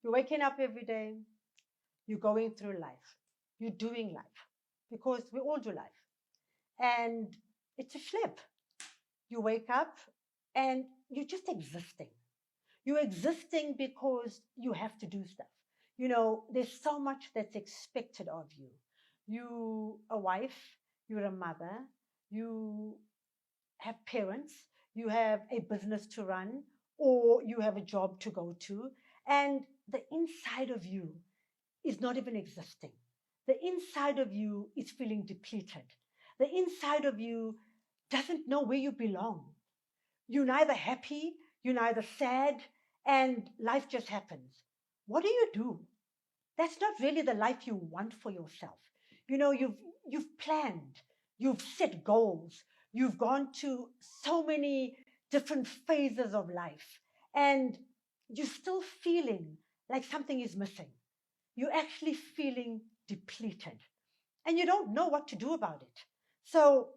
You're waking up every day, you're going through life, you're doing life, because we all do life. And it's a schlep. You wake up and you're just existing. You're existing because you have to do stuff. There's so much that's expected of you. You a wife, you're a mother, you have parents, you have a business to run, or you have a job to go to, and the inside of you is not even existing. The inside of you is feeling depleted. The inside of you doesn't know where you belong. You're neither happy, you're neither sad, and life just happens. What do? That's not really the life you want for yourself. You've planned, you've set goals, you've gone to so many different phases of life, and you're still feeling like something is missing. You're actually feeling depleted, and you don't know what to do about it. So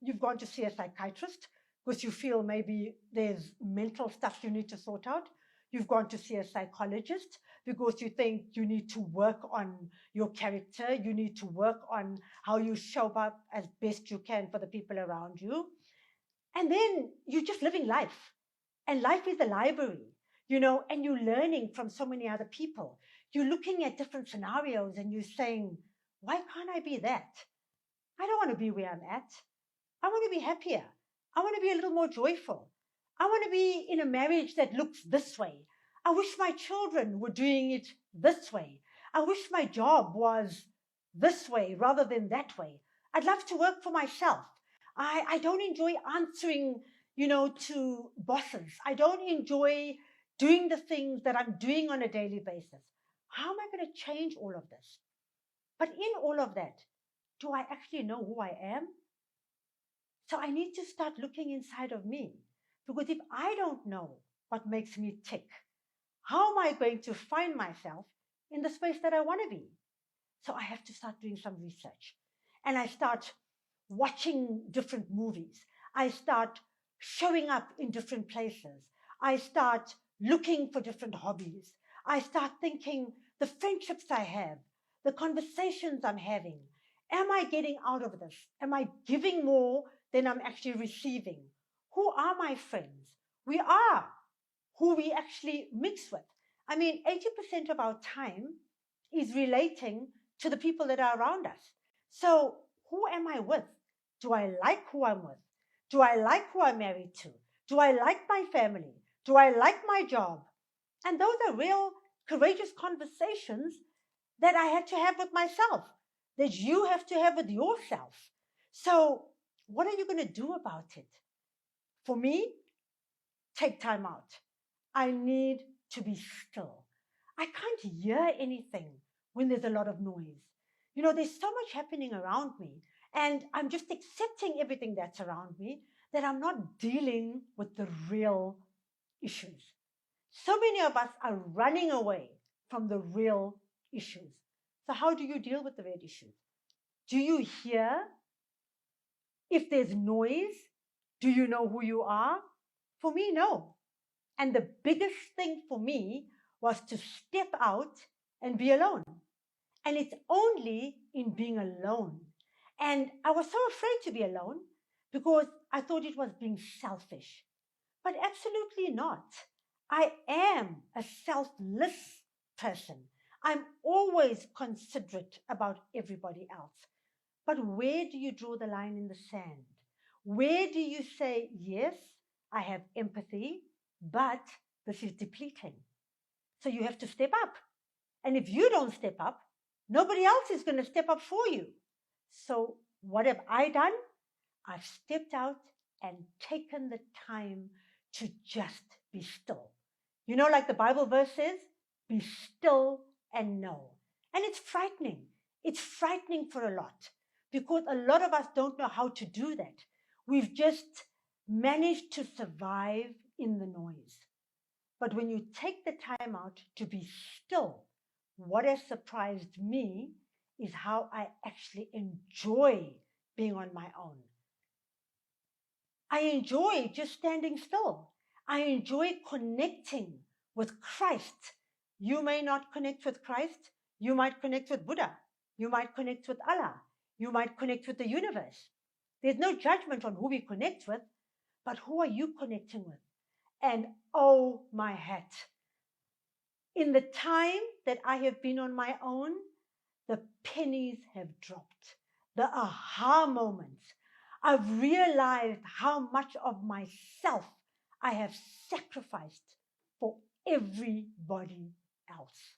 you've gone to see a psychiatrist because you feel maybe there's mental stuff you need to sort out. You've gone to see a psychologist because you think you need to work on your character, you need to work on how you show up as best you can for the people around you. And then you're just living life. And life is a library, and you're learning from so many other people. You're looking at different scenarios and you're saying, why can't I be that? I don't want to be where I'm at. I want to be happier. I want to be a little more joyful. I want to be in a marriage that looks this way. I wish my children were doing it this way. I wish my job was this way rather than that way. I'd love to work for myself. I don't enjoy answering, to bosses. I don't enjoy doing the things that I'm doing on a daily basis. How am I going to change all of this? But in all of that, do I actually know who I am? So I need to start looking inside of me, because if I don't know what makes me tick, how am I going to find myself in the space that I want to be? So I have to start doing some research, and I start watching different movies. I start showing up in different places. I start looking for different hobbies. I start thinking the friendships I have, the conversations I'm having. Am I getting out of this? Am I giving more than I'm actually receiving? Who are my friends? We are who we actually mix with. I mean, 80% of our time is relating to the people that are around us. So, who am I with? Do I like who I'm with? Do I like who I'm married to? Do I like my family? Do I like my job? And those are real courageous conversations that I had to have with myself, that you have to have with yourself. So, what are you going to do about it? For me, take time out. I need to be still. I can't hear anything when there's a lot of noise. There's so much happening around me, and I'm just accepting everything that's around me, that I'm not dealing with the real issues. So many of us are running away from the real issues. So, how do you deal with the real issues? Do you hear? If there's noise, do you know who you are? For me, no. And the biggest thing for me was to step out and be alone. And it's only in being alone. And I was so afraid to be alone because I thought it was being selfish. But absolutely not. I am a selfless person. I'm always considerate about everybody else. But where do you draw the line in the sand? Where do you say, yes, I have empathy, but this is depleting? So you have to step up. And if you don't step up, nobody else is going to step up for you. So what have I done? I've stepped out and taken the time to just be still. Like the Bible verse says, be still and know. And it's frightening. It's frightening for a lot, because a lot of us don't know how to do that. We've just managed to survive in the noise. But when you take the time out to be still, what has surprised me is how I actually enjoy being on my own. I enjoy just standing still. I enjoy connecting with Christ You may not connect with Christ. You might connect with Buddha. You might connect with Allah. You might connect with the universe. There's no judgment on who we connect with, but who are you connecting with? And oh, my hat. In the time that I have been on my own, the pennies have dropped. The aha moments. I've realized how much of myself I have sacrificed for everybody else.